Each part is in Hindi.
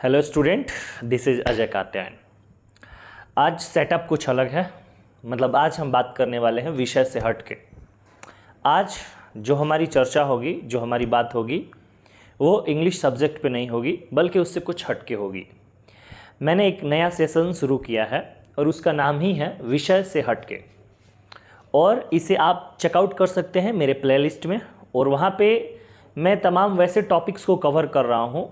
Hello student, this is Ajay Katyayan. आज सेटअप कुछ अलग है, मतलब आज हम बात करने वाले हैं विषय से हट के। आज जो हमारी चर्चा होगी, जो हमारी बात होगी, वो इंग्लिश सब्जेक्ट पे नहीं होगी, बल्कि उससे कुछ हट के होगी। मैंने एक नया सेशन शुरू किया है और उसका नाम ही है विषय से हट के, और इसे आप चेकआउट कर सकते हैं मेरे प्लेलिस्ट में। और वहाँ पे मैं तमाम वैसे टॉपिक्स को कवर कर रहा हूँ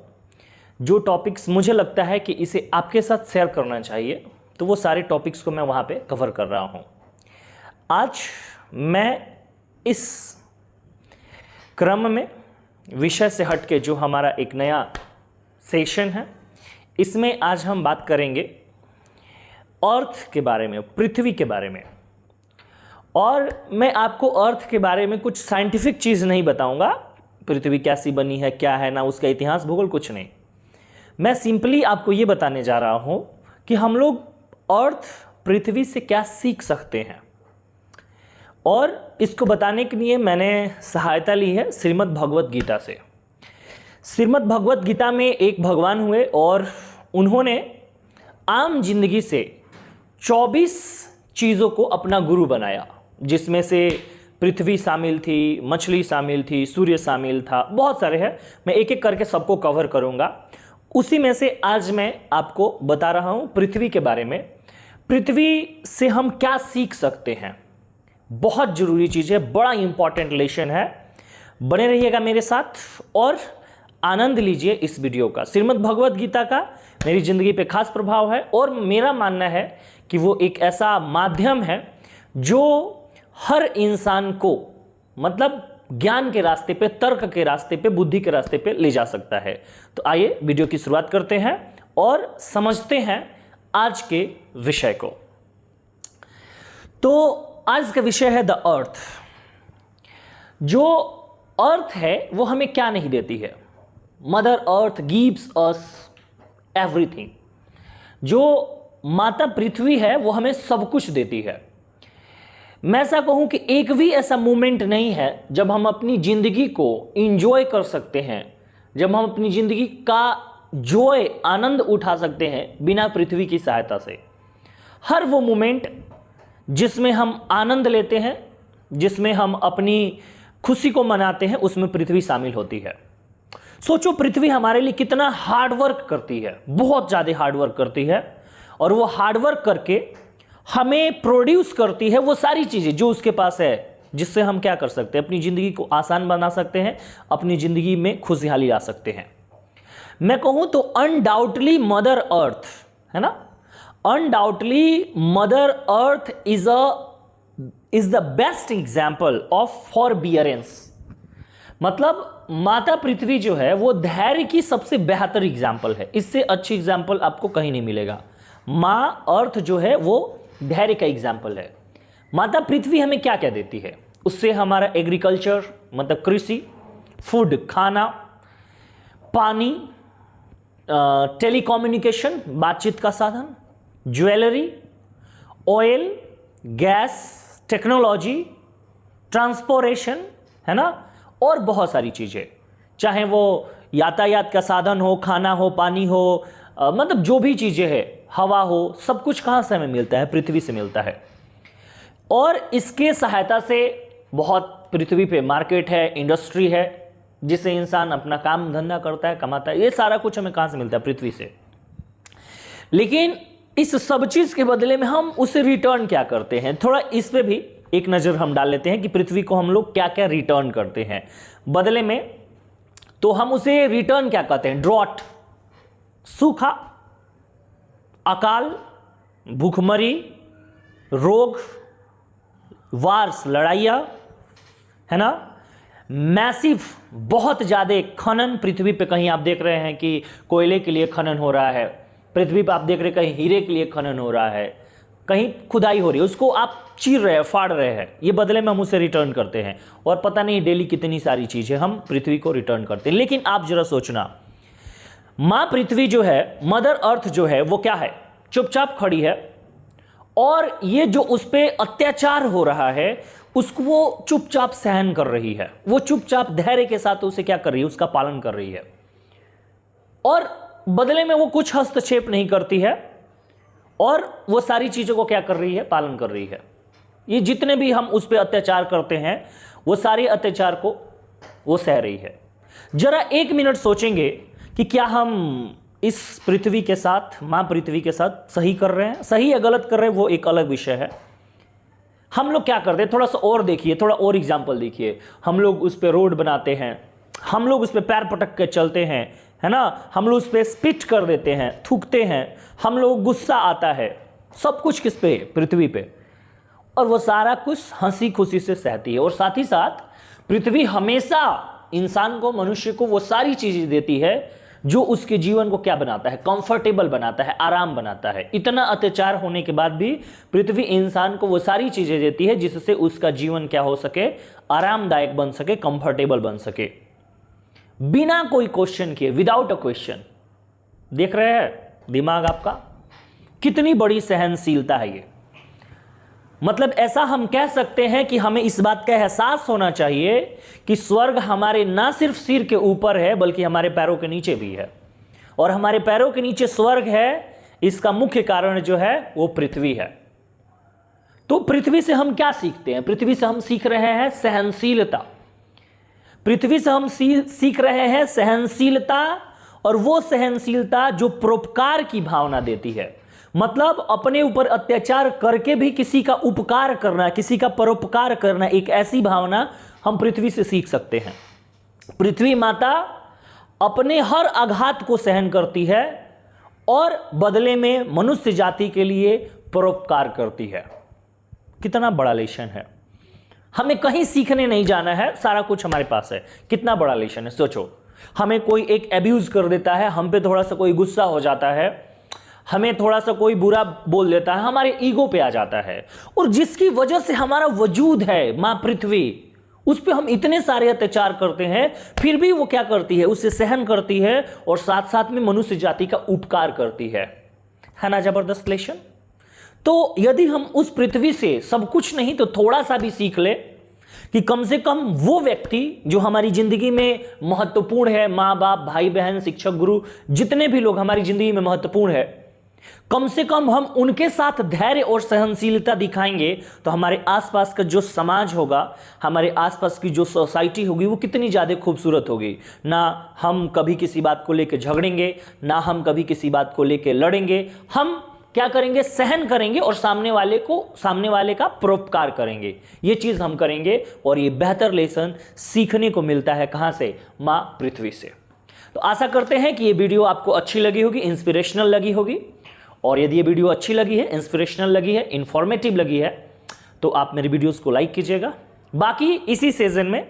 जो टॉपिक्स मुझे लगता है कि इसे आपके साथ शेयर करना चाहिए, तो वो सारे टॉपिक्स को मैं वहाँ पे कवर कर रहा हूँ। आज मैं इस क्रम में विषय से हट के जो हमारा एक नया सेशन है, इसमें आज हम बात करेंगे अर्थ के बारे में, पृथ्वी के बारे में। और मैं आपको अर्थ के बारे में कुछ साइंटिफिक चीज़ नहीं बताऊंगा, पृथ्वी कैसी बनी है, क्या है ना, उसका इतिहास भूगोल कुछ नहीं। मैं सिंपली आपको ये बताने जा रहा हूँ कि हम लोग अर्थ, पृथ्वी से क्या सीख सकते हैं। और इसको बताने के लिए मैंने सहायता ली है श्रीमद् भगवत गीता से। श्रीमद् भगवत गीता में एक भगवान हुए और उन्होंने आम जिंदगी से 24 चीज़ों को अपना गुरु बनाया, जिसमें से पृथ्वी शामिल थी, मछली शामिल थी, सूर्य शामिल था, बहुत सारे हैं। मैं एक एक करके सबको कवर करूंगा। उसी में से आज मैं आपको बता रहा हूं पृथ्वी के बारे में। पृथ्वी से हम क्या सीख सकते हैं, बहुत जरूरी चीज़ है, बड़ा इंपॉर्टेंट लेसन है। बने रहिएगा मेरे साथ और आनंद लीजिए इस वीडियो का। श्रीमद् भगवत गीता का मेरी ज़िंदगी पे खास प्रभाव है और मेरा मानना है कि वो एक ऐसा माध्यम है जो हर इंसान को, मतलब ज्ञान के रास्ते पे, तर्क के रास्ते पे, बुद्धि के रास्ते पे ले जा सकता है। तो आइए वीडियो की शुरुआत करते हैं और समझते हैं आज के विषय को। तो आज का विषय है द अर्थ। जो अर्थ है वो हमें क्या नहीं देती है? Mother earth gives us everything. जो माता पृथ्वी है वो हमें सब कुछ देती है। मैं ऐसा कहूं कि एक भी ऐसा मोमेंट नहीं है जब हम अपनी जिंदगी को इंजॉय कर सकते हैं, जब हम अपनी जिंदगी का जॉय, आनंद उठा सकते हैं बिना पृथ्वी की सहायता से। हर वो मोमेंट जिसमें हम आनंद लेते हैं, जिसमें हम अपनी खुशी को मनाते हैं, उसमें पृथ्वी शामिल होती है। सोचो पृथ्वी हमारे लिए कितना हार्डवर्क करती है, बहुत ज़्यादा हार्डवर्क करती है, और वो हार्डवर्क करके हमें प्रोड्यूस करती है वो सारी चीज़ें जो उसके पास है, जिससे हम क्या कर सकते हैं, अपनी ज़िंदगी को आसान बना सकते हैं, अपनी ज़िंदगी में खुशहाली ला सकते हैं। मैं कहूँ तो अनडाउटली मदर अर्थ है ना, undoubtedly mother earth is the best example of forbearance. मतलब माता पृथ्वी जो है वो धैर्य की सबसे बेहतर एग्जाम्पल है। इससे अच्छी एग्जाम्पल आपको कहीं नहीं मिलेगा। माँ अर्थ जो है वो धैर्य का एग्जाम्पल है। माता पृथ्वी हमें क्या क्या देती है? उससे हमारा एग्रीकल्चर, मतलब कृषि, फूड, खाना, पानी, टेलीकम्युनिकेशन, बातचीत का साधन, jewellery, oil, gas, technology, transportation, है ना, और बहुत सारी चीज़ें। चाहे वो यातायात का साधन हो, खाना हो, पानी हो, मतलब जो भी चीज़ें हैं, हवा हो, सब कुछ कहाँ से हमें मिलता है? पृथ्वी से मिलता है। और इसके सहायता से बहुत पृथ्वी पे मार्केट है, इंडस्ट्री है, जिससे इंसान अपना काम धंधा करता है, कमाता है। ये सारा कुछ हमें कहाँ से मिलता है? पृथ्वी से। लेकिन इस सब चीज़ के बदले में हम उसे रिटर्न क्या करते हैं? थोड़ा इस पे भी एक नज़र हम डाल लेते हैं कि पृथ्वी को हम लोग क्या क्या रिटर्न करते हैं बदले में। तो हम उसे रिटर्न क्या कहते हैं? ड्रॉट, सूखा, अकाल, भूखमरी, रोग, वार्स, लड़ाइयाँ, है ना, मैसिव, बहुत ज़्यादा खनन। पृथ्वी पे कहीं आप देख रहे हैं कि कोयले के लिए खनन हो रहा है, पृथ्वी पे आप देख रहे हैं कहीं हीरे के लिए खनन हो रहा है, कहीं खुदाई हो रही है, उसको आप चीर रहे हैं, फाड़ रहे हैं, ये बदले में हम उसे रिटर्न करते हैं। और पता नहीं डेली कितनी सारी चीज़ें हम पृथ्वी को रिटर्न करते हैं। लेकिन आप जरा सोचना, माँ पृथ्वी जो है, मदर अर्थ जो है, वो क्या है? चुपचाप खड़ी है, और ये जो उस पर अत्याचार हो रहा है उसको वो चुपचाप सहन कर रही है। वो चुपचाप धैर्य के साथ उसे क्या कर रही है? उसका पालन कर रही है। और बदले में वो कुछ हस्तक्षेप नहीं करती है और वो सारी चीज़ों को क्या कर रही है, पालन कर रही है। ये जितने भी हम उस पर अत्याचार करते हैं वो सारे अत्याचार को वो सह रही है। जरा 1 मिनट सोचेंगे कि क्या हम इस पृथ्वी के साथ, माँ पृथ्वी के साथ सही कर रहे हैं? सही या गलत कर रहे हैं वो एक अलग विषय है। हम लोग क्या करते हैं, थोड़ा सा और देखिए, थोड़ा और एग्जाम्पल देखिए। हम लोग उस पर रोड बनाते हैं, हम लोग उस पर पैर पटक के चलते हैं, है ना, हम लोग उस पर स्पिट कर देते हैं, थूकते हैं, हम लोग गुस्सा आता है, सब कुछ किस पे, पृथ्वी पे। और वो सारा कुछ हंसी खुशी से सहती है। और साथ ही साथ पृथ्वी हमेशा इंसान को, मनुष्य को वो सारी चीजें देती है जो उसके जीवन को क्या बनाता है, कंफर्टेबल बनाता है, आराम बनाता है। इतना अत्याचार होने के बाद भी पृथ्वी इंसान को वो सारी चीजें देती है जिससे उसका जीवन क्या हो सके, आरामदायक बन सके, कंफर्टेबल बन सके, बिना कोई क्वेश्चन किए, विदाउट अ क्वेश्चन। देख रहे हैं दिमाग आपका, कितनी बड़ी सहनशीलता है ये। मतलब ऐसा हम कह सकते हैं कि हमें इस बात का एहसास होना चाहिए कि स्वर्ग हमारे ना सिर्फ सिर के ऊपर है बल्कि हमारे पैरों के नीचे भी है। और हमारे पैरों के नीचे स्वर्ग है, इसका मुख्य कारण जो है वो पृथ्वी है। तो पृथ्वी से हम क्या सीखते हैं? पृथ्वी से हम सीख रहे हैं सहनशीलता। पृथ्वी से हम सीख रहे हैं सहनशीलता, और वो सहनशीलता जो परोपकार की भावना देती है। मतलब अपने ऊपर अत्याचार करके भी किसी का उपकार करना, किसी का परोपकार करना, एक ऐसी भावना हम पृथ्वी से सीख सकते हैं। पृथ्वी माता अपने हर आघात को सहन करती है और बदले में मनुष्य जाति के लिए परोपकार करती है। कितना बड़ा लेसन है। हमें कहीं सीखने नहीं जाना है, सारा कुछ हमारे पास है। कितना बड़ा लेसन है, सोचो। हमें कोई एक एब्यूज कर देता है, हम पे थोड़ा सा कोई गुस्सा हो जाता है, हमें थोड़ा सा कोई बुरा बोल देता है, हमारे ईगो पे आ जाता है, और जिसकी वजह से हमारा वजूद है मां पृथ्वी, उस पे हम इतने सारे अत्याचार करते हैं, फिर भी वो क्या करती है, उससे सहन करती है और साथ साथ में मनुष्य जाति का उपकार करती है ना। जबरदस्त लेसन। तो यदि हम उस पृथ्वी से सब कुछ नहीं तो थोड़ा सा भी सीख ले कि कम से कम वो व्यक्ति जो हमारी जिंदगी में महत्वपूर्ण है, माँ बाप, भाई बहन, शिक्षक, गुरु, जितने भी लोग हमारी जिंदगी में महत्वपूर्ण है, कम से कम हम उनके साथ धैर्य और सहनशीलता दिखाएंगे तो हमारे आसपास का जो समाज होगा, हमारे आसपास की जो सोसाइटी होगी, वो कितनी ज़्यादा खूबसूरत होगी। ना हम कभी किसी बात को लेकर झगड़ेंगे, ना हम कभी किसी बात को लेकर लड़ेंगे। हम क्या करेंगे, सहन करेंगे और सामने वाले का परोपकार करेंगे। ये चीज़ हम करेंगे और ये बेहतर लेसन सीखने को मिलता है कहाँ से, माँ पृथ्वी से। तो आशा करते हैं कि ये वीडियो आपको अच्छी लगी होगी, इंस्पिरेशनल लगी होगी। और यदि ये वीडियो अच्छी लगी है, इंस्पिरेशनल लगी है, इंफॉर्मेटिव लगी है, तो आप मेरे वीडियोस को लाइक कीजिएगा। बाकी इसी सीजन में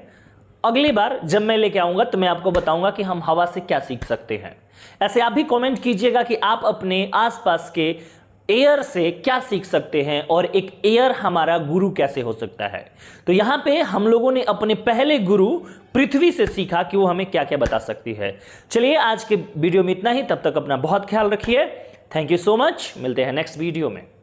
अगली बार जब मैं लेके आऊँगा तो मैं आपको बताऊँगा कि हम हवा से क्या सीख सकते हैं। ऐसे आप भी कमेंट कीजिएगा कि आप अपने आसपास के एयर से क्या सीख सकते हैं और एक एयर हमारा गुरु कैसे हो सकता है। तो यहाँ पे हम लोगों ने अपने पहले गुरु पृथ्वी से सीखा कि वो हमें क्या क्या बता सकती है। चलिए आज के वीडियो में इतना ही, तब तक अपना बहुत ख्याल रखिए। थैंक यू सो मच, मिलते हैं नेक्स्ट वीडियो में।